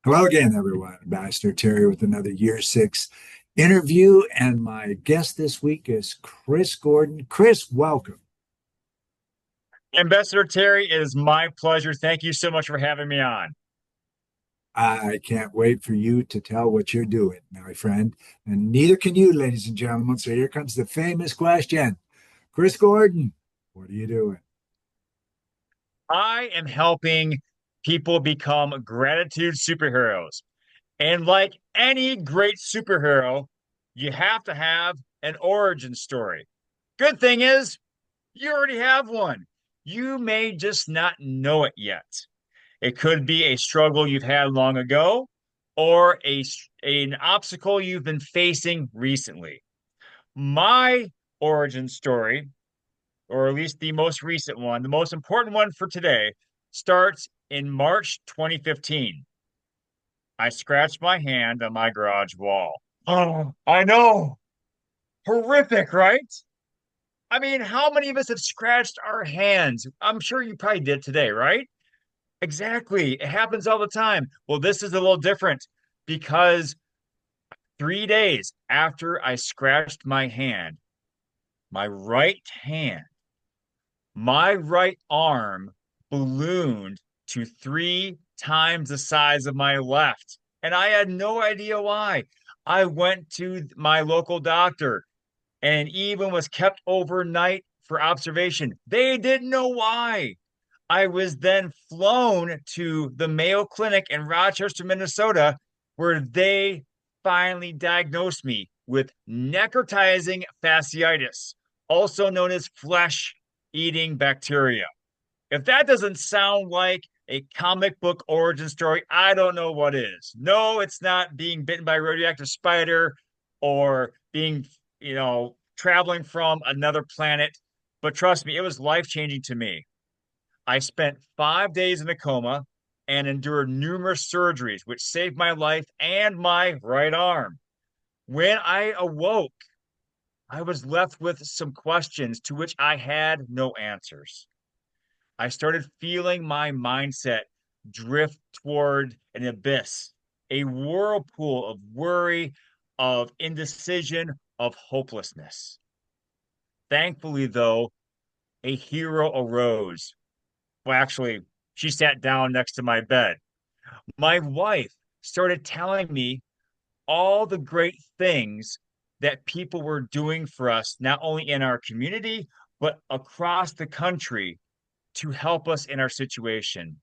Hello again, everyone. Ambassador Terry with another Year Six interview. And my guest this week is Chris Gordon. Chris, welcome. Ambassador Terry, it is my pleasure. Thank you so much for having me on. I can't wait for you to tell what you're doing, my friend. And neither can you, ladies and gentlemen. So here comes the famous question. Chris Gordon, what are you doing? I am helping people become gratitude superheroes. And like any great superhero, you have to have an origin story. Good thing is, you already have one. You may just not know it yet. It could be a struggle you've had long ago or an obstacle you've been facing recently. My origin story, or at least the most recent one, the most important one for today, starts in March 2015. I scratched my hand on my garage wall. Oh, I know. Horrific, right? I mean, how many of us have scratched our hands? I'm sure you probably did today, right? Exactly. It happens all the time. Well, this is a little different because 3 days after I scratched my hand, my right hand my right arm ballooned to 3 times the size of my left. And I had no idea why. I went to my local doctor and even was kept overnight for observation. They didn't know why. I was then flown to the Mayo Clinic in Rochester, Minnesota, where they finally diagnosed me with necrotizing fasciitis, also known as flesh eating bacteria. If that doesn't sound like a comic book origin story, I don't know what is. No, it's not being bitten by a radioactive spider or being, traveling from another planet. But trust me, it was life changing to me. I spent 5 days in a coma and endured numerous surgeries, which saved my life and my right arm. When I awoke, I was left with some questions to which I had no answers. I started feeling my mindset drift toward an abyss, a whirlpool of worry, of indecision, of hopelessness. Thankfully, though, a hero arose. Well, actually, she sat down next to my bed. My wife started telling me all the great things that people were doing for us, not only in our community, but across the country to help us in our situation.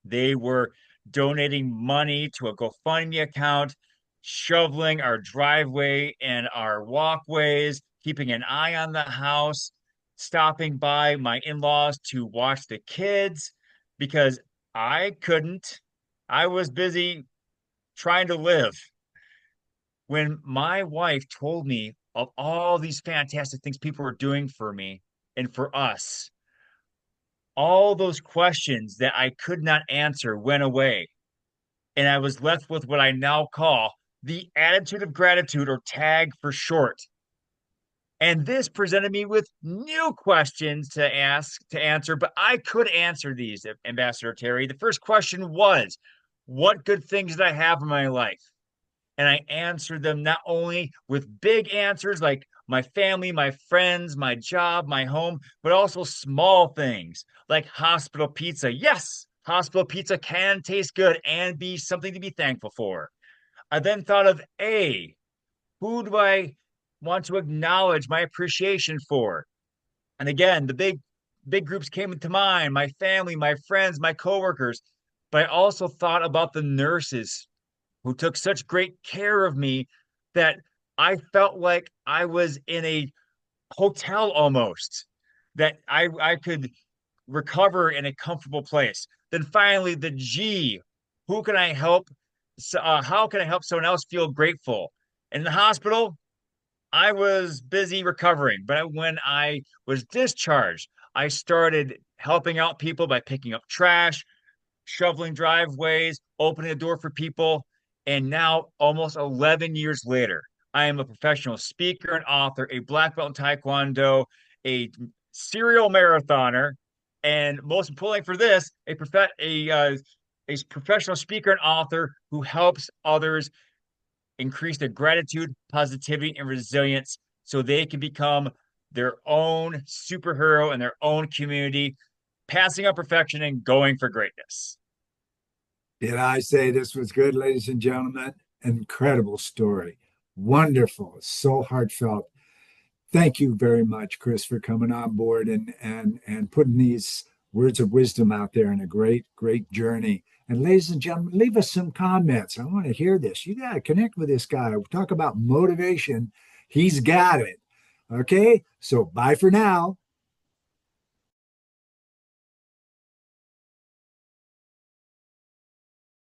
They were donating money to a GoFundMe account, shoveling our driveway and our walkways, keeping an eye on the house, stopping by my in-laws to watch the kids because I couldn't. I was busy trying to live. When my wife told me of all these fantastic things people were doing for me and for us, all those questions that I could not answer went away. And I was left with what I now call the attitude of gratitude, or TAG for short. And this presented me with new questions to answer, but I could answer these, Ambassador Terry. The first question was, what good things did I have in my life? And I answered them not only with big answers like my family, my friends, my job, my home, but also small things like hospital pizza. Yes, hospital pizza can taste good and be something to be thankful for. I then thought of who do I want to acknowledge my appreciation for? And again, the big groups came to mind, my family, my friends, my coworkers. But I also thought about the nurses who took such great care of me that I felt like I was in a hotel almost, that I could recover in a comfortable place. Then finally, the G, who can I help? How can I help someone else feel grateful? In the hospital, I was busy recovering, but when I was discharged, I started helping out people by picking up trash, shoveling driveways, opening the door for people. And now, almost 11 years later, I am a professional speaker and author, a black belt in Taekwondo, a serial marathoner, and most importantly for this, a a professional speaker and author who helps others increase their gratitude, positivity, and resilience so they can become their own superhero in their own community, passing up perfection and going for greatness. Did I say this was good, ladies and gentlemen? Incredible story. Wonderful. So heartfelt. Thank you very much, Chris, for coming on board and putting these words of wisdom out there in a great journey. And ladies and gentlemen, leave us some comments. I want to hear this. You got to connect with this guy. We talk about motivation. He's got it. Okay. So bye for now.